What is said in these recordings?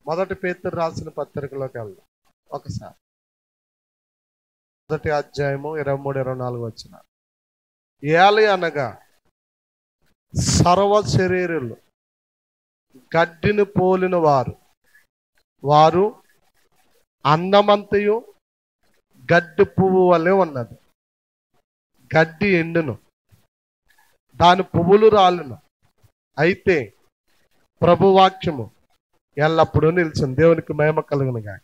మొదటి పేతురు రాసిన పత్రికలోకి వెళ్దాం ఒకసారి. మొదటి అధ్యాయము 23-24 వచ్చిన. ఏలి అనగా సర్వ శరీరులు గడ్డిని పోలిన వారు అందమంతయు గడ్డి పువ్వు వలె ఉన్నది. గడ్డి ఎండును, దాని పువ్వులు రాలును, అయితే ప్రభువాక్యము ఎల్లప్పుడూ నిలిచింది. దేవునికి మహిమ కలుగునుగా.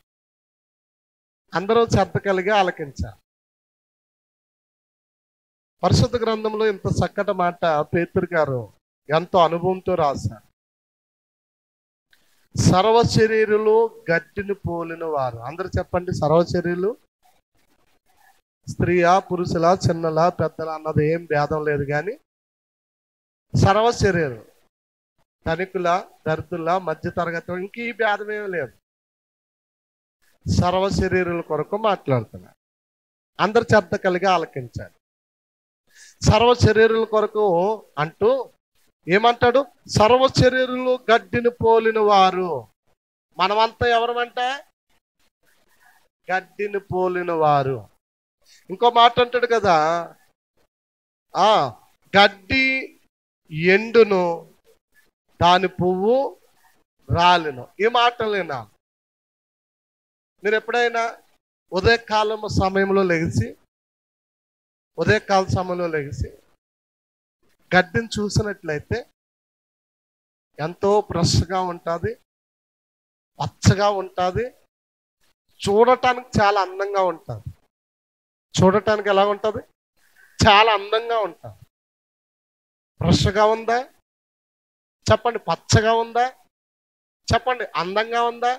అందరూ శ్రద్ధ కలిగి ఆలకించాలి. పరిశుద్ధ గ్రంథంలో ఇంత చక్కటి మాట పేతురు గారు ఎంతో అనుభవంతో రాశారు. సర్వ శరీరులు గడ్డిని పోలిన వారు. అందరూ చెప్పండి, సర్వ శరీరులు. స్త్రీయా, పురుషులా, చిన్నలా, పెద్దలా అన్నది ఏం భేదం లేదు. కానీ సర్వ శరీరం, ధనికుల, దరిద్రుల, మధ్య తరగతి, ఇంక ఈ భేదం ఏమీ లేదు. సర్వ శరీరుల కొరకు మాట్లాడుతున్నారు. అందరు శ్రద్ధ కలిగి ఆలకించాలి. సర్వ శరీరుల కొరకు అంటూ ఏమంటాడు? సర్వ శరీరులు గడ్డిని పోలిన వారు. మనమంతా ఎవరమంట? గడ్డిని పోలిన వారు. ఇంకో మాట అంటాడు కదా, గడ్డి ఎండును, దాని పువ్వు రాలును. ఈ మాటలేనా? మీరు ఎప్పుడైనా ఉదయకాల సమయంలో లెగిసి గడ్డిని చూసినట్లయితే ఎంతో ఫ్రెష్గా ఉంటుంది, పచ్చగా ఉంటుంది, చూడటానికి చాలా అందంగా ఉంటుంది. చూడటానికి ఎలా ఉంటుంది? చాలా అందంగా ఉంటుంది. ఫ్రెష్గా ఉందా చెప్పండి, పచ్చగా ఉందా చెప్పండి, అందంగా ఉందా?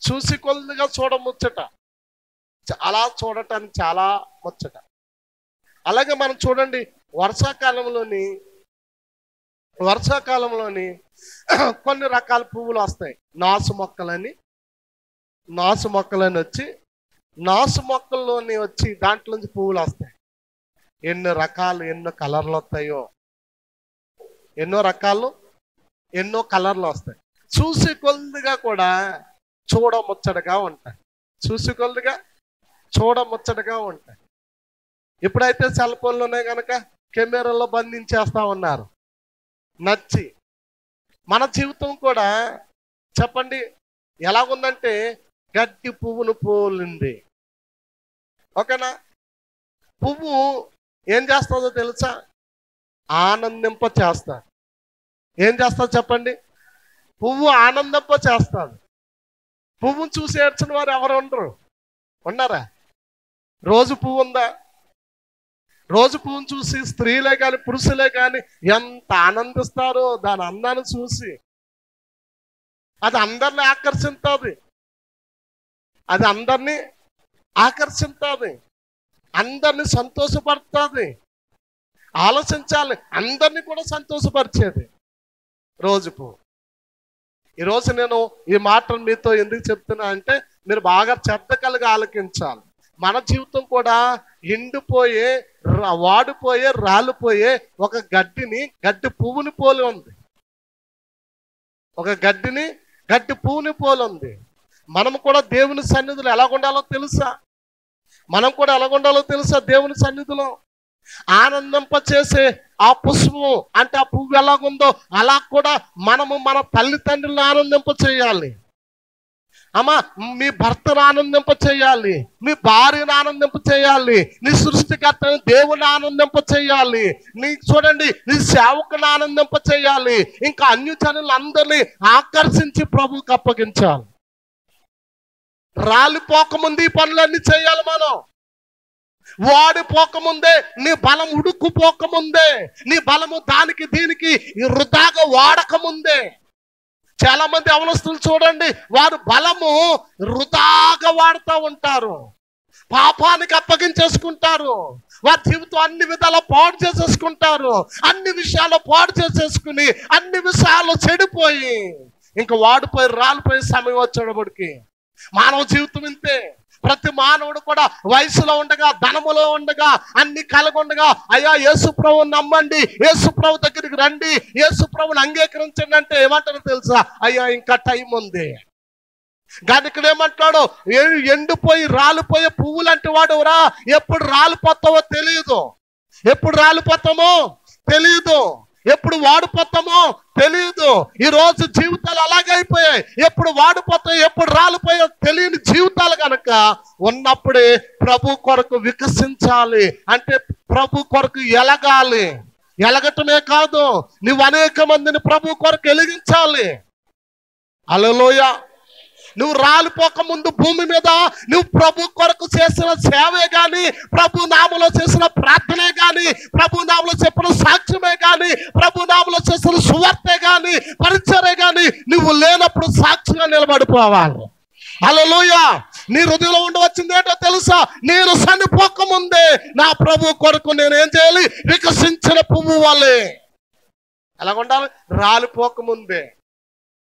చూసి కొద్దిగా చూడముచ్చట, అలా చూడటానికి చాలా ముచ్చట. అలాగే మనం చూడండి, వర్షాకాలంలోని కొన్ని రకాల పువ్వులు వస్తాయి. నాసు మొక్కలని వచ్చి నాసు మొక్కల్లోని వచ్చి దాంట్లోంచి పువ్వులు వస్తాయి. ఎన్నో రకాలు, ఎన్నో కలర్లు వస్తాయో, ఎన్నో కలర్లు వస్తాయి. చూసి కొద్దిగా కూడా చూడముచ్చటగా ఉంటాయి. ఇప్పుడైతే సెల్ ఫోన్లోనే కనుక కెమెరాలో బంధించేస్తా ఉన్నారు నచ్చి. మన జీవితం కూడా చెప్పండి ఎలాగుందంటే గడ్డి పువ్వును పోలింది. ఓకేనా? పువ్వు ఏం చేస్తుందో తెలుసా? ఆనందింప చేస్తారు. ఏం చేస్తారు చెప్పండి? పువ్వు ఆనందింప చేస్తారు. పువ్వును చూసి ఏడ్చిన వారు ఎవరు ఉన్నారా? రోజు పువ్వు ఉందా? రోజు పువ్వును చూసి స్త్రీలే కానీ పురుషులే కానీ ఎంత ఆనందిస్తారో దాని అందాన్ని చూసి. అది అందరిని ఆకర్షిస్తుంది, అందరినీ సంతోషపడుతుంది. ఆలోచించాలి, అందరినీ కూడా సంతోషపరిచేది రోజు పువ్వు. ఈరోజు నేను ఈ మాటలు మీతో ఎందుకు చెప్తున్నా అంటే మీరు బాగా శ్రద్ధ కలిగి ఆలకించాలి. మన జీవితం కూడా ఎండిపోయే, వాడిపోయే, రాలిపోయే ఒక గడ్డి పువ్వుని పోలి ఉంది. గడ్డి పువ్వుని పోలి ఉంది. మనం కూడా దేవుని సన్నిధిలో ఎలాగుండాలో తెలుసా? దేవుని సన్నిధిలో ఆనందింప చేసే ఆ పుష్పం అంటే ఆ పువ్వు ఎలాగుందో అలా కూడా మనము మన తల్లిదండ్రులను ఆనందింప చేయాలి. అమ్మా, మీ భర్తను ఆనందింప చేయాలి, మీ భార్యను ఆనందింప చేయాలి, నీ సృష్టికర్తను దేవుని ఆనందింప చేయాలి, చూడండి నీ సేవకుని ఆనందింప చేయాలి. ఇంకా అన్యజనులందరినీ ఆకర్షించి ప్రభువుకి అప్పగించాలి. రాలిపోకముందు ఈ పనులన్నీ చేయాలి. మనం వాడిపోకముందే, నీ బలం ఉడుకుపోకముందే, నీ బలము దానికి దీనికి వృధాగా వాడకముందే. చాలా మంది అవలస్తులు చూడండి, వారు బలము వృధాగా వాడుతూ ఉంటారు, పాపానికి అప్పగించేసుకుంటారు, వారి జీవితం అన్ని విధాలు పాడు చేసేసుకుంటారు, అన్ని విషయాలు పాడు చేసేసుకుని అన్ని విషయాలు చెడిపోయి ఇంకా వాడిపోయి రాలిపోయే సమయం వచ్చేటప్పటికి మానవ జీవితం ఇంతే. ప్రతి మానవుడు కూడా వయసులో ఉండగా, ధనములో ఉండగా, అన్ని కలగొండగా అయ్యా యేసు ప్రభువుని నమ్మండి, యేసు ప్రభు దగ్గరికి రండి, యేసు ప్రభువుని అంగీకరించండి అంటే ఏమంటారో తెలుసా? అయ్యా ఇంకా టైం ఉంది, కానీ ఇక్కడ ఏమంటాడు, ఎండిపోయి రాలిపోయే పువ్వులు అంటే వాడు రా, ఎప్పుడు రాలిపోతావో తెలియదు, ఎప్పుడు రాలిపోతామో తెలియదు, ఎప్పుడు వాడిపోతామో తెలియదు. ఈ రోజు జీవితాలు అలాగే అయిపోయాయి. ఎప్పుడు వాడిపోతాయి, ఎప్పుడు రాలిపోయో తెలియని జీవితాలు కనుక ఉన్నప్పుడే ప్రభు కొరకు వికసించాలి. అంటే ప్రభు కొరకు ఎలగాలి. ఎలగటమే కాదు, నువ్వు అనేక మందిని ప్రభు కొరకు వెలిగించాలి. హల్లెలూయా. నువ్వు రాలిపోక ముందు భూమి మీద నువ్వు ప్రభు కొరకు చేసిన సేవే గాని, ప్రభు నామలో చేసిన ప్రార్థనే గాని, ప్రభు నామలో చెప్పిన సాక్ష్యమే గాని, ప్రభు నామలో చేసిన సువార్తే గాని, పరిచర్య గాని నువ్వు లేనప్పుడు సాక్షిగా నిలబడిపోవాలి. హల్లెలూయా. నీ హృదయంలో ఉండవచ్చింది ఏంటో తెలుసా? నేను చనిపోక ముందే నా ప్రభు కొరకు నేను ఏం చేయాలి? వికసించిన పువ్వు వలె. ఎలాగ ఉండాలి? రాలిపోక ముందే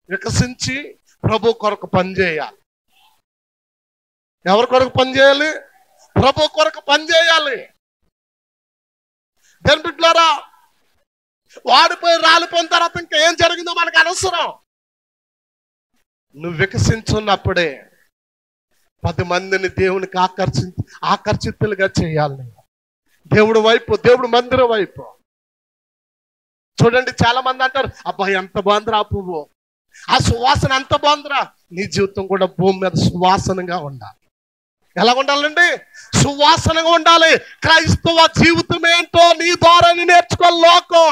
వికసించి ప్రభు కొరకు పనిచేయాలి. ఎవరి కొరకు పనిచేయాలి? ప్రభు కొరకు పనిచేయాలి. దేని బిడ్డలారా, వాడిపోయి రాలిపోయిన తర్వాత ఇంకా ఏం జరిగిందో మనకు అనవసరం. నువ్వు వికసించున్నప్పుడే 10 మందిని దేవునికి ఆకర్షితులుగా చేయాలి. దేవుడి వైపు, దేవుడి మందిరం వైపు. చూడండి, చాలా మంది అంటారు, అబ్బాయి ఎంత బాగుందిరా ఆ పువ్వు, ఆ సువాసన ఎంత బాగుందిరా. నీ జీవితం కూడా భూమి మీద సువాసనగా ఉండాలి. ఎలా ఉండాలండి? సువాసనగా ఉండాలి. క్రైస్తవ జీవితం ఏంటో నీ ద్వారా నేర్చుకోవాలి లోకం.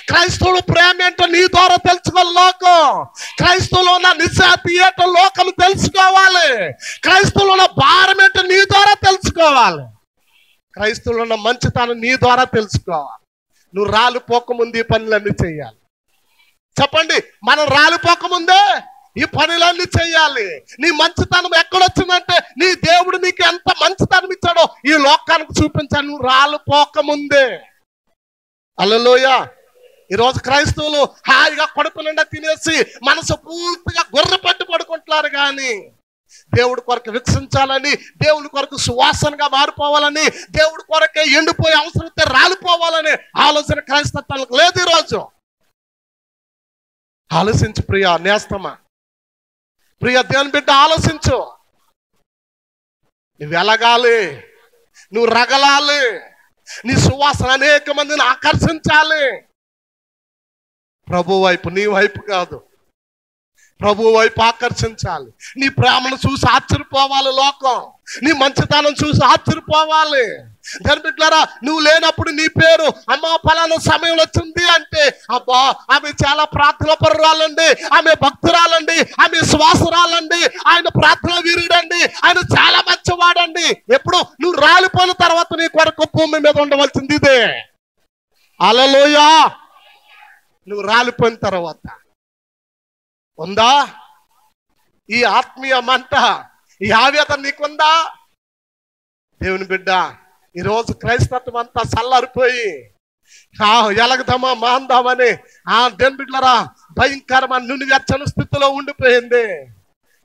క్రైస్తవుడు ప్రేమ ఏంటో నీ ద్వారా తెలుసుకోవాలి లోకం. క్రైస్తవులో ఉన్న నిజాతి ఏంటో లోకం తెలుసుకోవాలి. క్రైస్తవులో ఉన్న భారం ఏంటో నీ ద్వారా తెలుసుకోవాలి. క్రైస్తవులో ఉన్న మంచితనం నీ ద్వారా తెలుసుకోవాలి. నువ్వు రాలిపోకముందు ఈ పనులన్నీ చేయాలి. చెప్పండి, మనం రాలిపోకముందే ఈ పనులన్నీ చేయాలి. నీ మంచితనం ఎక్కడొచ్చిందంటే నీ దేవుడు నీకు ఎంత మంచితనం ఇచ్చాడో ఈ లోకానికి చూపించాలి. నువ్వు రాలిపోకముందే. హల్లెలూయా. ఈరోజు క్రైస్తవులు హాయిగా కడుపు నిండా తినేసి మనసు పూర్తిగా గొర్రె పట్టి పడుకుంటున్నారు. కానీ దేవుడి కొరకు వికసించాలని, దేవుడి కొరకు సువాసనగా మారిపోవాలని, దేవుడి కొరకే ఎండిపోయే అవసరమైతే రాలిపోవాలని ఆలోచన క్రైస్తవానికి లేదు. ఈరోజు ఆలోచించు ప్రియా నేస్తమా, ప్రియా దేవుని బిడ్డ, ఆలోచించు. నువ్వు ఎలగాలి, నువ్వు రగలాలి, నీ సువాసన అనేక మందిని ఆకర్షించాలి. ప్రభు వైపు, నీ వైపు కాదు, ప్రభు వైపు ఆకర్షించాలి. నీ ప్రేమను చూసి ఆశ్చర్యపోవాలి లోకం. నీ మంచితనం చూసి ఆశ్చర్యపోవాలి. బిడ్డలారా, నువ్వు లేనప్పుడు నీ పేరు అమ్మా ఫలానా సమయంలో వచ్చింది అంటే, అబ్బా ఆమె చాలా ప్రార్థన పరురాలండి, ఆమె భక్తురాలండి, ఆమె శ్వాసరాలండి, ఆయన ప్రార్థన వీరుడండి, ఆయన చాలా మంచివాడండి. ఎప్పుడు నువ్వు రాలిపోయిన తర్వాత నీ కొరకు భూమి మీద ఉండవలసింది ఇదే. హల్లెలూయా. నువ్వు రాలిపోయిన తర్వాత ఉందా ఈ ఆత్మీయ మంట, ఈ ఆవేదన నీకుందా? దేవుని బిడ్డ, ఈరోజు క్రైస్తత్వం అంతా చల్లారిపోయి ఎలగదామా మాందామని దేవుని బిడ్డలారా భయంకరమైన నునివెచ్చని స్థితిలో ఉండిపోయింది.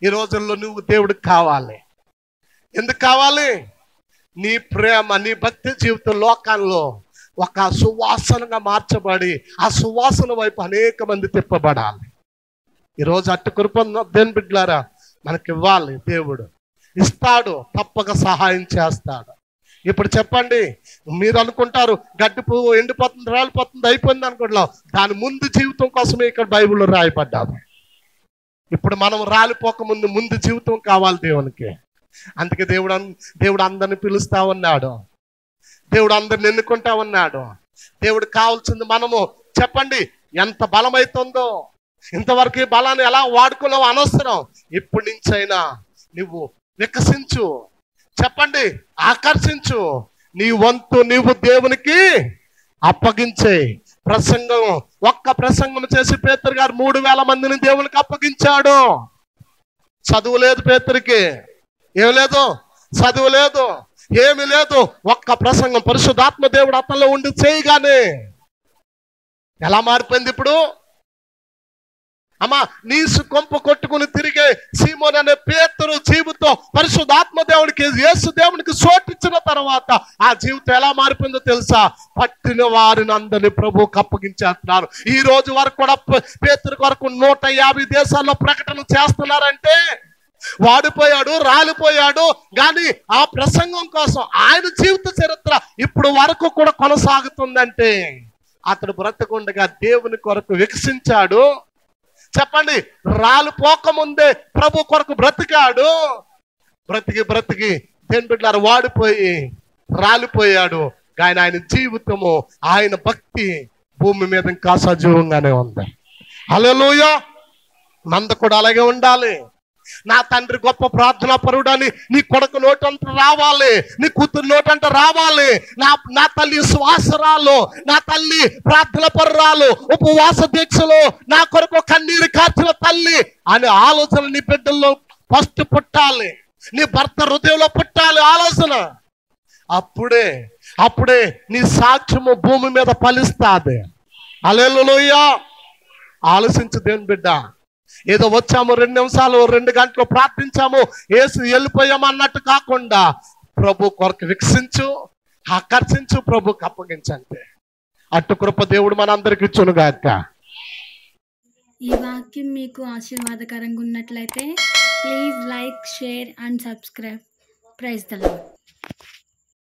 ఈ రోజుల్లో నువ్వు దేవుడికి కావాలి. ఎందుకు కావాలి? నీ ప్రేమ, నీ భక్తి జీవితం లోకాల్లో ఒక సువాసనగా మార్చబడి ఆ సువాసన వైపు అనేక మంది తిప్పబడాలి. ఈరోజు అట్టి కృప దేవుని బిడ్డలారా మనకి ఇవ్వాలి. దేవుడు ఇస్తాడు, తప్పక సహాయం చేస్తాడు. ఇప్పుడు చెప్పండి, మీరు అనుకుంటారు గడ్డి పువ్వు ఎండిపోతుంది, రాలిపోతుంది, అయిపోయింది అనుకుంటున్నాం. దాని ముందు జీవితం కోసమే ఇక్కడ బైబిల్లో రాయబడ్డాము. ఇప్పుడు మనం రాలిపోక ముందు జీవితం కావాలి దేవునికి. అందుకే దేవుడు అందరిని పిలుస్తా ఉన్నాడు. దేవుడు అందరిని ఎన్నుకుంటా ఉన్నాడు. దేవుడు కావాల్సింది మనము. చెప్పండి, ఎంత బలమైతుందో. ఇంతవరకు ఈ బలాన్ని ఎలా వాడుకున్నావు అనవసరం. ఇప్పటి నుంచైనా నువ్వు వికసించు. చెప్పండి, ఆకర్షించు. నీ వంతు నీవు దేవునికి అప్పగించే. ప్రసంగం, ఒక్క ప్రసంగం చేసి పేతురు గారు 3000 మందిని దేవునికి అప్పగించాడు. చదువు లేదు పేతురికి, ఏం లేదు, చదువు లేదు, ఏమి లేదు. ఒక్క ప్రసంగం పరిశుద్ధాత్మ దేవుడు అతనిలో ఉండి చేయగానే ఎలా మారిపోయింది ఇప్పుడు? అమ్మా, నీసు కొంప కొట్టుకుని తిరిగే సీమోన్ అనే పేతురు జీవితం పరిశుద్ధాత్మ దేవుడికి, యేసు దేవునికి చోటిచ్చిన తర్వాత ఆ జీవితం ఎలా మారిపోయిందో తెలుసా? పట్టిన వారిని అందరినీ ప్రభువుకి అప్పగించేస్తున్నారు. ఈ రోజు వరకు కూడా పేతురు కొరకు 150 దేశాల్లో ప్రకటన చేస్తున్నారంటే వాడిపోయాడు, రాలిపోయాడు. కానీ ఆ ప్రసంగం కోసం ఆయన జీవిత చరిత్ర ఇప్పుడు వరకు కూడా కొనసాగుతుందంటే అతడు బ్రతకుండగా దేవుని కొరకు వికసించాడు. చెప్పండి, రాలిపోకముందే ప్రభు కొరకు బ్రతికాడు. బ్రతికి దేని బిడ్డలారా వాడిపోయి రాలిపోయాడు. కానీ ఆయన జీవితము, ఆయన భక్తి భూమి మీద ఇంకా సజీవంగానే ఉంది. హల్లెలూయా. మంద కూడా అలాగే ఉండాలి. నా తండ్రి గొప్ప ప్రార్థనా పరుడని నీ కొడుకు నోటంట రావాలి, నీ కూతురు నోటంట రావాలి. నా తల్లి శ్వాసరాలు, నా తల్లి ప్రార్థన పరురాలు, ఉపవాస దీక్షలు, నా కొరకు కన్నీరు కార్చిన తల్లి అనే ఆలోచన నీ బిడ్డల్లో ఫస్ట్ పుట్టాలి. నీ భర్త హృదయంలో పుట్టాలి ఆలోచన. అప్పుడే నీ సాక్ష్యము భూమి మీద ఫలిస్తాది. హల్లెలూయా. ఆలోచించు దేవుని బిడ్డ. ఏదో వచ్చాము 2 నిమిషాలు 2 గంటలు ప్రార్థించాము, ఏసు వెళ్ళిపోయాము అన్నట్టు కాకుండా ప్రభు కొరకు వికసించు, ఆకర్షించు, ప్రభుకి అప్పగించండి. అటు కృప దేవుడు మనందరికి ఇచ్చునుగాక. ఈ వాక్యం మీకు ఆశీర్వాదకరంగా ఉన్నట్లయితే please like, share and subscribe. Praise the lord.